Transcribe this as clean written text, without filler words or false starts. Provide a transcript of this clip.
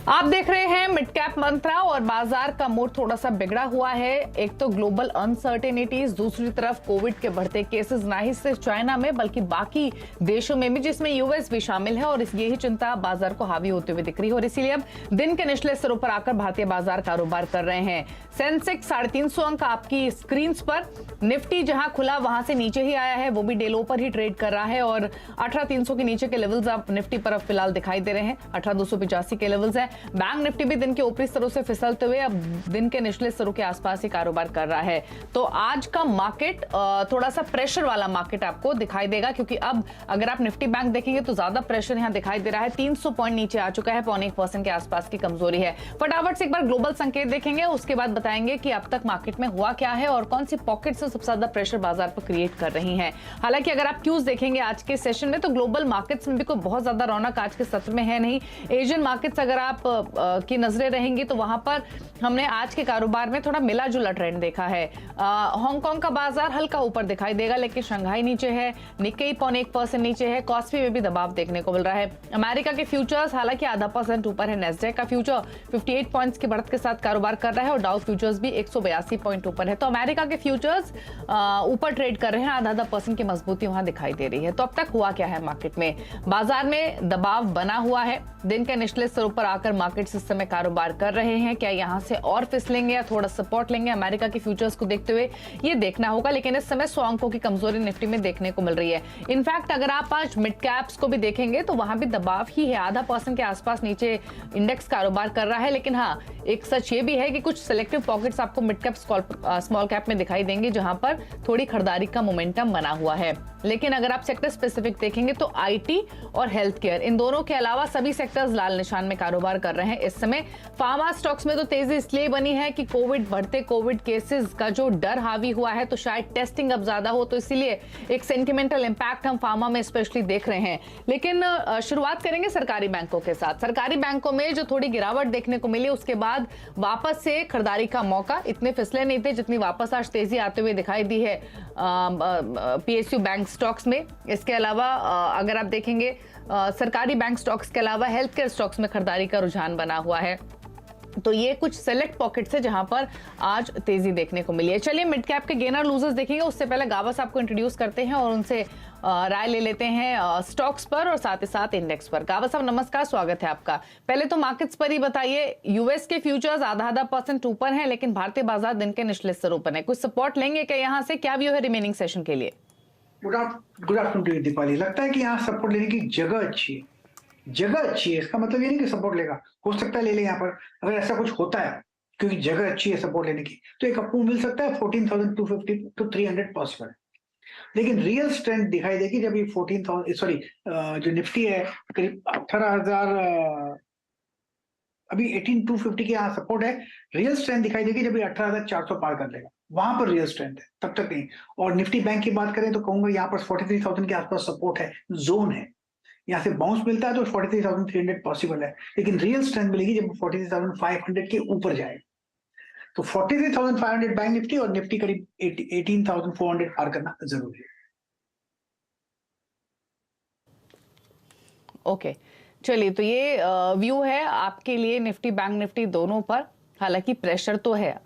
आप देख रहे हैं मिड कैप मंत्रा और बाजार का मूड थोड़ा सा बिगड़ा हुआ है। एक तो ग्लोबल अनसर्टेनिटीज, दूसरी तरफ कोविड के बढ़ते केसेस ना ही सिर्फ चाइना में बल्कि बाकी देशों में भी, जिसमें यूएस भी शामिल है, और यही चिंता बाजार को हावी होते हुए दिख रही है। और इसीलिए अब दिन के निचले स्तरों पर आकर भारतीय बाजार कारोबार कर रहे हैं। सेंसेक्स 350 अंक आपकी स्क्रीन पर, निफ्टी जहां खुला वहां से नीचे ही आया है, वो भी डे लो पर ही ट्रेड कर रहा है और 18,300 के नीचे के लेवल्स आप निफ्टी पर अब फिलहाल दिखाई दे रहे हैं। 18,285 के लेवल्स है। बैंक निफ्टी भी दिन के ऊपरी स्तरों से फिसलते हुए अब दिन के निचले स्तरों के आसपास ही कारोबार कर रहा है। तो आज का मार्केट थोड़ा सा प्रेशर वाला मार्केट आपको दिखाई देगा, क्योंकि अब अगर आप निफ्टी बैंक देखेंगे तो ज्यादा प्रेशर यहां दिखाई दे रहा है। 300 पॉइंट नीचे आ चुका है, 0.25% के आसपास की कमजोरी है। फटाफट से एक बार ग्लोबल संकेत देखेंगे, उसके बाद बताएंगे कि अब तक मार्केट में हुआ क्या है और कौन सी पॉकेट से सबसे ज्यादा प्रेशर बाजार पर क्रिएट कर रही है। हालांकि अगर आप क्यूज देखेंगे आज के सेशन में तो ग्लोबल मार्केट्स में भी कोई बहुत ज्यादा रौनक आज के सत्र में है नहीं। एशियन मार्केट्स अगर आप की नजरें रहेंगी तो वहां पर हमने आज के कारोबार में थोड़ा मिला जुला ट्रेंड देखा है। हांगकांग का बाजार हल्का ऊपर दिखाई देगा, लेकिन शंघाई नीचे है, निक्केई 0.1% नीचे है, कॉस्पी में भी दबाव देखने को मिल रहा है। अमेरिका के फ्यूचर्स हालांकि आधा % ऊपर है। नेस्डेक का फ्यूचर 58 पॉइंट्स की बढ़त के साथ कारोबार कर रहा है और डाउ फ्यूचर्स भी 182 पॉइंट ऊपर है। तो अमेरिका के फ्यूचर्स ऊपर ट्रेड कर रहे हैं, आधा % की मजबूती वहां दिखाई दे रही है। तो अब तक हुआ क्या है मार्केट में? बाजार में दबाव बना हुआ है, दिन के निचले स्तरों पर आकर मार्केट इस समय कारोबार कर रहे हैं। क्या यहां से और फिसलेंगे या थोड़ा सपोर्ट लेंगे? अमेरिका की फ्यूचर्स को देखते हुए ये देखना होगा, लेकिन इस समय 100 अंकों की कमजोरी निफ्टी में देखने को मिल रही है। इनफैक्ट अगर आप आज मिड कैप्स को भी देखेंगे तो वहां भी दबाव ही है, आधा % के आसपास नीचे इंडेक्स कारोबार कर रहा है। लेकिन हाँ, एक सच ये भी है कि कुछ सिलेक्टिव पॉकेट्स आपको मिड कैप स्मॉल कैप में दिखाई देंगे, जहां पर थोड़ी खरीदारी का मोमेंटम बना हुआ है। लेकिन अगर आप सेक्टर स्पेसिफिक देखेंगे तो आईटी और हेल्थ केयर, इन दोनों के अलावा सभी सेक्टर्स लाल निशान में कारोबार कर रहे हैं इस समय। फार्मा स्टॉक्स में तो तेजी इसलिए बनी है कि बढ़ते कोविड केसेस का जो डर हावी हुआ है, तो शायद टेस्टिंग अब ज्यादा हो, तो इसीलिए एक सेंटिमेंटल इंपैक्ट हम फार्मा में स्पेशली देख रहे हैं। लेकिन शुरुआत करेंगे सरकारी बैंकों के साथ। सरकारी बैंकों में जो थोड़ी गिरावट देखने को मिली, उसके बाद वापस से खरीदारी का मौका, इतने फिसले नहीं थे जितनी वापस आज तेजी आते हुए दिखाई दी है पीएसयू बैंक स्टॉक्स में। इसके अलावा अगर आप देखेंगे सरकारी बैंक स्टॉक्स के अलावा हेल्थ केयर स्टॉक्स में खरीदारी का रुझान बना हुआ है। तो ये कुछ सेलेक्ट पॉकेट्स है जहां पर आज तेजी देखने को मिली है। चलिए मिड कैप के गेनर लूजर्स देखेंगे, उससे पहले गावा साहब को इंट्रोड्यूस करते हैं और उनसे राय ले लेते हैं स्टॉक्स पर और साथ ही साथ इंडेक्स पर। गावा साहब नमस्कार, स्वागत है आपका। पहले तो मार्केट्स पर ही बताइए, यूएस के फ्यूचर्स आधा % ऊपर हैं, लेकिन भारतीय बाजार दिन के निचले स्तरों पर है। कुछ सपोर्ट लेंगे क्या यहाँ से? क्या व्यू है रिमेनिंग सेशन के लिए? Good afternoon to Deepali. लगता है कि यहाँ सपोर्ट लेने की जगह अच्छी है, जगह अच्छी है। इसका मतलब ये नहीं कि सपोर्ट लेगा, हो सकता है ले ले यहाँ पर, अगर ऐसा कुछ होता है, क्योंकि जगह अच्छी है सपोर्ट लेने की, तो एक अप्रूव मिल सकता है 14,250 टू 300 पॉसिबल। लेकिन रियल स्ट्रेंथ दिखाई देगी जब ये 14,000 सॉरी जो निफ्टी है करीब 18,000, अभी 18,250 के यहाँ सपोर्ट है। रियल स्ट्रेंथ दिखाई देगी जब ये 18,400 पार कर लेगा, वहां पर रियल स्ट्रेंथ है, तब तक नहीं। और निफ्टी बैंक की बात करें तो कहूंगा यहाँ पर 43,000 के आसपास सपोर्ट है, जोन है। यहाँ से बाउंस मिलता है तो 43,300 पॉसिबल है, लेकिन रियल स्ट्रेंथ मिलेगी जब 43,500 के ऊपर जाए। तो 43,500 बैंक निफ्टी और निफ्टी करीब 18,400 पार करना जरूरी है। ओके, चलिए, तो ये व्यू है आपके लिए निफ्टी बैंक निफ्टी दोनों पर। हालांकि प्रेशर तो है।